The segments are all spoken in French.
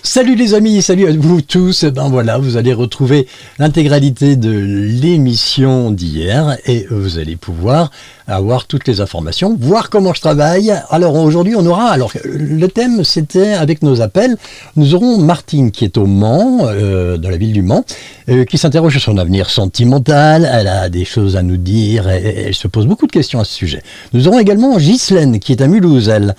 Salut les amis, salut à vous tous. Ben voilà, vous allez retrouver l'intégralité de l'émission d'hier et vous allez pouvoir avoir toutes les informations, voir comment je travaille. Alors aujourd'hui, le thème c'était avec nos appels. Nous aurons Martine qui est au Mans, dans la ville du Mans, qui s'interroge sur son avenir sentimental. Elle a des choses à nous dire et elle se pose beaucoup de questions à ce sujet. Nous aurons également Ghislaine qui est à Mulhouse, elle,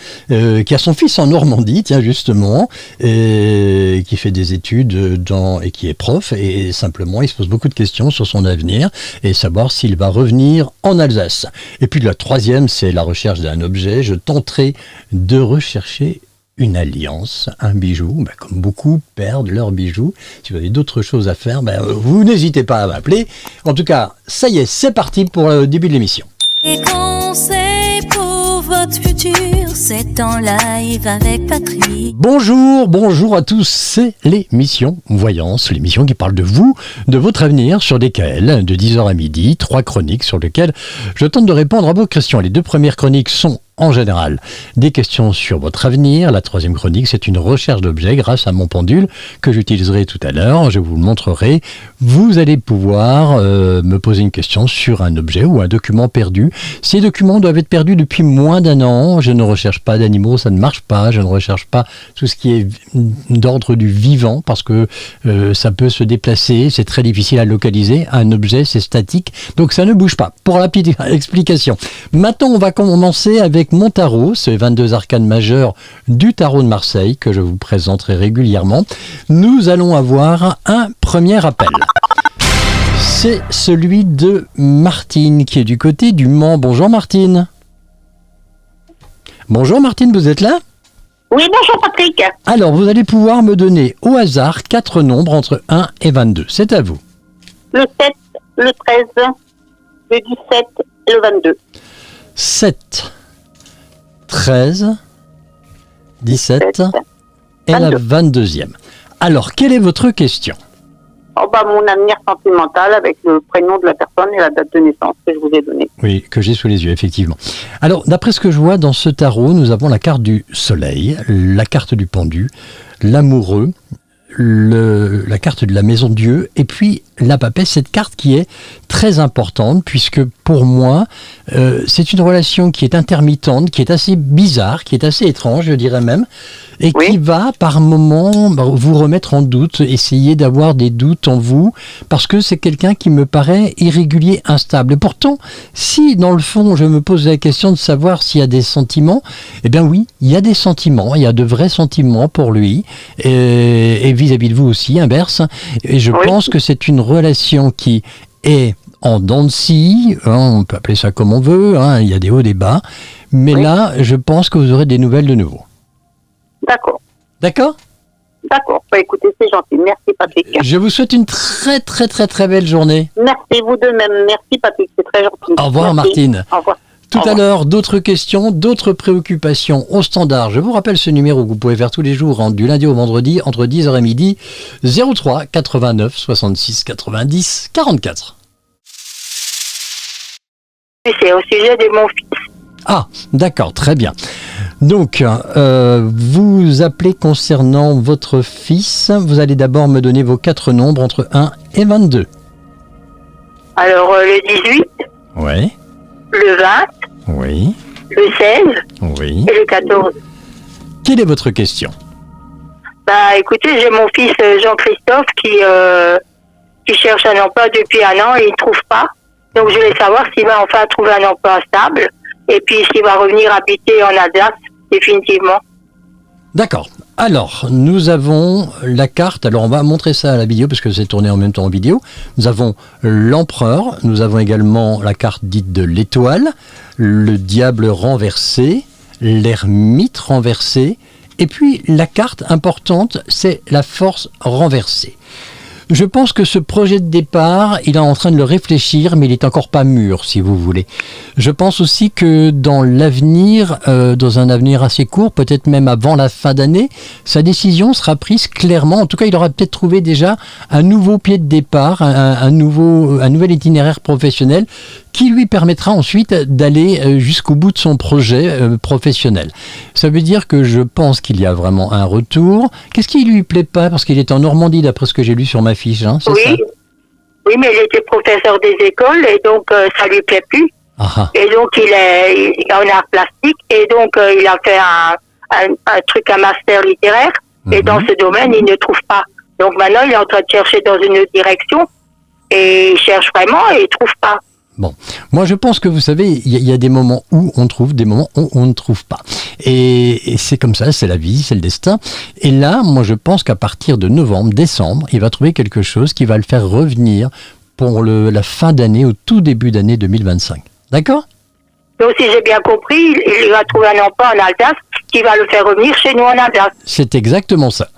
qui a son fils en Normandie, tiens justement, qui fait des études et qui est prof, et simplement il se pose beaucoup de questions sur son avenir et savoir s'il va revenir en Alsace. Et puis la troisième, c'est la recherche d'un objet. Je tenterai de rechercher une alliance, un bijou, comme beaucoup perdent leurs bijoux. Si vous avez d'autres choses à faire, vous n'hésitez pas à m'appeler. En tout cas, ça y est, c'est parti pour le début de l'émission. Les conseils pour votre futur, c'est en live avec Patrick. Bonjour à tous, c'est l'émission Voyance, l'émission qui parle de vous, de votre avenir sur DKL, de 10h à midi, 3 chroniques sur lesquelles je tente de répondre à vos questions. Les 2 premières chroniques sont en général des questions sur votre avenir. La 3e chronique, c'est une recherche d'objets grâce à mon pendule que j'utiliserai tout à l'heure. Je vous le montrerai. Vous allez pouvoir me poser une question sur un objet ou un document perdu. Ces documents doivent être perdus depuis moins d'1 an. Je ne recherche pas d'animaux, ça ne marche pas. Je ne recherche pas tout ce qui est d'ordre du vivant parce que ça peut se déplacer. C'est très difficile à localiser. Un objet, c'est statique. Donc ça ne bouge pas. Pour la petite explication. Maintenant, on va commencer avec mon tarot, c'est 22 arcanes majeures du tarot de Marseille que je vous présenterai régulièrement. Nous allons avoir un premier appel. C'est celui de Martine qui est du côté du Mans. Bonjour Martine. Bonjour Martine, vous êtes là ? Oui, bonjour Patrick. Alors, vous allez pouvoir me donner au hasard 4 nombres entre 1 et 22. C'est à vous. Le 7, le 13, le 17 et le 22. 7, 13, 17 et la 22e. Alors, quelle est votre question ? Mon avenir sentimental avec le prénom de la personne et la date de naissance que je vous ai donnée. Oui, que j'ai sous les yeux, effectivement. Alors, d'après ce que je vois dans ce tarot, nous avons la carte du soleil, la carte du pendu, l'amoureux, la carte de la maison Dieu et puis la papesse, cette carte qui est très importante puisque pour moi c'est une relation qui est intermittente, qui est assez bizarre, qui est assez étrange je dirais même et qui va par moments vous remettre en doute, essayer d'avoir des doutes en vous parce que c'est quelqu'un qui me paraît irrégulier, instable. Et pourtant, si dans le fond je me pose la question de savoir s'il y a des sentiments, eh bien oui, il y a des sentiments, il y a de vrais sentiments pour lui et vis-à-vis de vous aussi, inverse. Et je pense que c'est une relation qui est en dents de scie, on peut appeler ça comme on veut, il y a des hauts, des bas, mais là, je pense que vous aurez des nouvelles de nouveau. D'accord. D'accord ? D'accord. Écoutez, c'est gentil. Merci Patrick. Je vous souhaite une très très très très belle journée. Merci, vous de même. Merci Patrick, c'est très gentil. Au revoir Martine. Au revoir. Tout à l'heure, d'autres questions, d'autres préoccupations au standard. Je vous rappelle ce numéro que vous pouvez faire tous les jours, du lundi au vendredi, entre 10h et midi, 03 89 66 90 44. C'est au sujet de mon fils. Ah, d'accord, très bien. Donc, vous appelez concernant votre fils. Vous allez d'abord me donner vos 4 nombres entre 1 et 22. Alors, le 18. Oui. Le 20. Oui. Le 16. Oui. Et le 14. Quelle est votre question ? Écoutez, j'ai mon fils Jean-Christophe qui cherche un emploi depuis 1 an et il ne trouve pas. Donc, je voulais savoir s'il va enfin trouver un emploi stable et puis s'il va revenir habiter en Alsace définitivement. D'accord. Alors, nous avons la carte. Alors, on va montrer ça à la vidéo parce que c'est tourné en même temps en vidéo. Nous avons l'empereur. Nous avons également la carte dite de l'étoile, le diable renversé, l'ermite renversé. Et puis, la carte importante, c'est la force renversée. Je pense que ce projet de départ, il est en train de le réfléchir, mais il n'est encore pas mûr, si vous voulez. Je pense aussi que dans l'avenir, dans un avenir assez court, peut-être même avant la fin d'année, sa décision sera prise clairement. En tout cas, il aura peut-être trouvé déjà un nouveau pied de départ, un nouvel itinéraire professionnel qui lui permettra ensuite d'aller jusqu'au bout de son projet professionnel. Ça veut dire que je pense qu'il y a vraiment un retour. Qu'est-ce qui lui plaît pas? Parce qu'il est en Normandie, d'après ce que j'ai lu sur ma fiche, hein, c'est ça? Oui, mais il était professeur des écoles et donc ça lui plaît plus. Ah. Et donc il est en art plastique et donc il a fait un truc, un master littéraire. Et dans ce domaine, il ne trouve pas. Donc maintenant, il est en train de chercher dans une autre direction et il cherche vraiment et il trouve pas. Bon, moi je pense que vous savez, il y a des moments où on trouve, des moments où on ne trouve pas. Et c'est comme ça, c'est la vie, c'est le destin. Et là, moi je pense qu'à partir de novembre, décembre, il va trouver quelque chose qui va le faire revenir pour la fin d'année, au tout début d'année 2025. D'accord ? Donc si j'ai bien compris, il va trouver un emploi en Alsace qui va le faire revenir chez nous en Alsace. C'est exactement ça.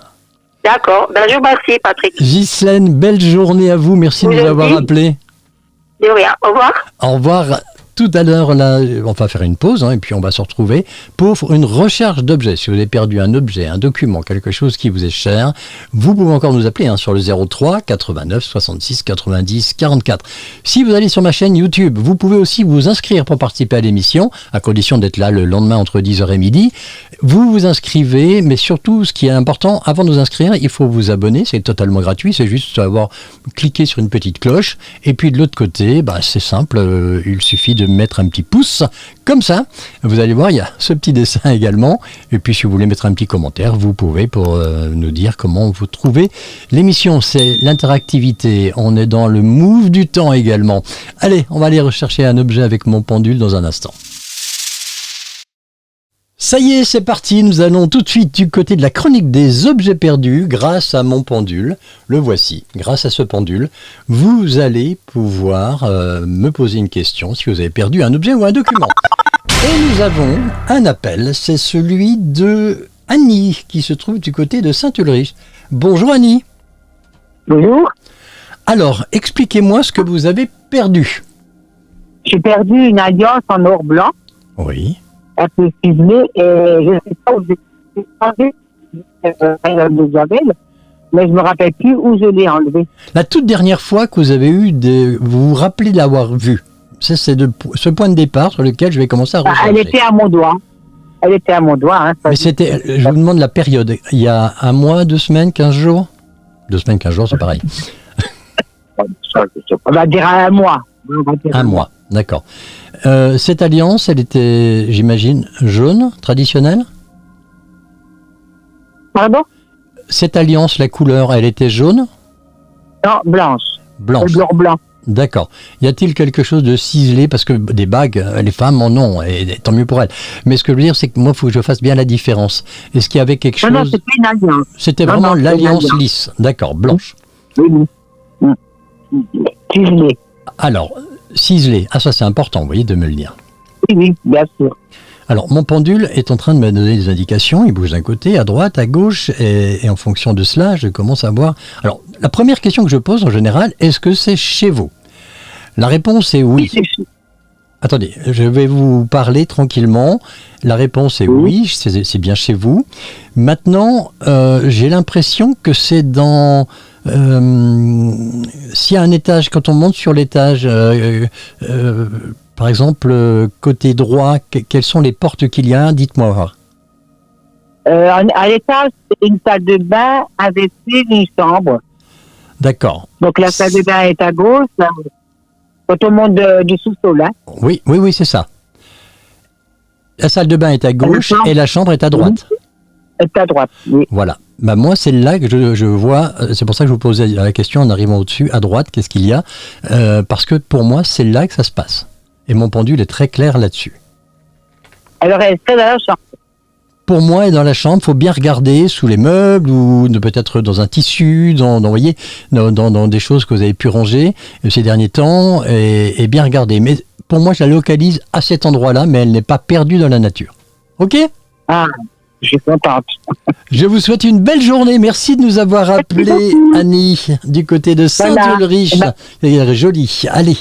D'accord, ben je vous remercie Patrick. Ghislaine, belle journée à vous, merci de nous avoir appelés. De rien, au revoir. Au revoir. Tout à l'heure, là, on va faire une pause, hein, et puis on va se retrouver pour une recherche d'objets. Si vous avez perdu un objet, un document, quelque chose qui vous est cher, vous pouvez encore nous appeler sur le 03 89 66 90 44. Si vous allez sur ma chaîne YouTube, vous pouvez aussi vous inscrire pour participer à l'émission, à condition d'être là le lendemain entre 10h et midi. Vous vous inscrivez, mais surtout, ce qui est important, avant de vous inscrire, il faut vous abonner. C'est totalement gratuit, c'est juste avoir cliqué sur une petite cloche. Et puis de l'autre côté, c'est simple, il suffit de mettre un petit pouce, comme ça. Vous allez voir, il y a ce petit dessin également. Et puis si vous voulez mettre un petit commentaire, vous pouvez pour nous dire comment vous trouvez l'émission. C'est l'interactivité. On est dans le move du temps également. Allez, on va aller rechercher un objet avec mon pendule dans un instant. Ça y est, c'est parti, nous allons tout de suite du côté de la chronique des objets perdus grâce à mon pendule. Le voici, grâce à ce pendule, vous allez pouvoir me poser une question si vous avez perdu un objet ou un document. Et nous avons un appel, c'est celui de Annie qui se trouve du côté de Saint-Ulrich. Bonjour Annie. Bonjour. Alors, expliquez-moi ce que vous avez perdu. J'ai perdu une alliance en or blanc. Oui. Un peu ciselée et je ne sais pas où j'ai enlevé de Javel, mais je ne me rappelle plus où je l'ai enlevé. La toute dernière fois que vous avez vous vous rappelez de l'avoir vue. C'est ce point de départ sur lequel je vais commencer à rechercher. Elle était à mon doigt. Elle était à mon doigt. Hein, mais c'était, je vous demande la période. Il y a un mois, 2 semaines, 15 jours 2 semaines, 15 jours, c'est pareil. On va dire un mois. Un mois, d'accord. Cette alliance, elle était, j'imagine, jaune, traditionnelle ? Pardon ? Cette alliance, la couleur, elle était jaune ? Non, blanche. Blanche. Le blanc. D'accord. Y a-t-il quelque chose de ciselé ? Parce que des bagues, les femmes en ont, et tant mieux pour elles. Mais ce que je veux dire, c'est que moi, il faut que je fasse bien la différence. Est-ce qu'il y avait quelque chose... Non, c'était une alliance. C'était vraiment l'alliance lisse. D'accord, blanche. Oui. Ciselée. Alors, ciselé. Ah, ça c'est important, vous voyez, de me le dire. Oui, bien sûr. Alors, mon pendule est en train de me donner des indications. Il bouge d'un côté, à droite, à gauche, et en fonction de cela, je commence à voir... Alors, la première question que je pose en général, est-ce que c'est chez vous ? La réponse est oui. Attendez, je vais vous parler tranquillement. La réponse est oui, c'est bien chez vous. Maintenant, j'ai l'impression que c'est dans... s'il y a un étage, quand on monte sur l'étage, par exemple, côté droit, quelles sont les portes qu'il y a ? Dites-moi. À l'étage, c'est une salle de bain avec une chambre. D'accord. Donc la salle de bain est à gauche, quand on monte du sous-sol. Hein. Oui, c'est ça. La salle de bain est à gauche et la chambre est à droite. Est à droite, oui. Voilà. Moi, c'est là que je vois, c'est pour ça que je vous posais la question en arrivant au-dessus, à droite, qu'est-ce qu'il y a ? Parce que pour moi, c'est là que ça se passe. Et mon pendule est très clair là-dessus. Alors, elle est dans la chambre. Pour moi, dans la chambre, il faut bien regarder sous les meubles ou peut-être dans un tissu, dans des choses que vous avez pu ranger ces derniers temps et bien regarder. Mais pour moi, je la localise à cet endroit-là, mais elle n'est pas perdue dans la nature. Ok ? Ah, Je suis contente. Je vous souhaite une belle journée. Merci de nous avoir appelé, Annie, du côté de Saint-Ulrich. C'est joli. Allez,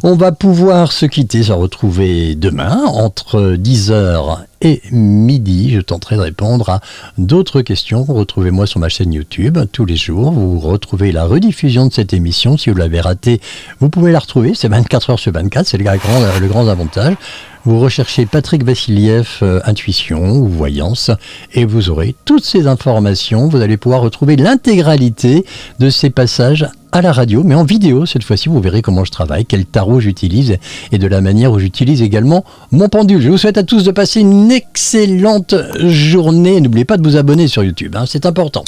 on va pouvoir se quitter, se retrouver demain entre 10h et midi. Je tenterai de répondre à d'autres questions. Retrouvez-moi sur ma chaîne YouTube tous les jours. Vous retrouvez la rediffusion de cette émission. Si vous l'avez ratée, vous pouvez la retrouver. C'est 24 heures sur 24. C'est le grand avantage. Vous recherchez Patrick Vassiliev, intuition ou voyance, et vous aurez toutes ces informations. Vous allez pouvoir retrouver l'intégralité de ces passages à la radio, mais en vidéo cette fois-ci. Vous verrez comment je travaille, quel tarot j'utilise et de la manière où j'utilise également mon pendule. Je vous souhaite à tous de passer une excellente journée. N'oubliez pas de vous abonner sur YouTube, c'est important.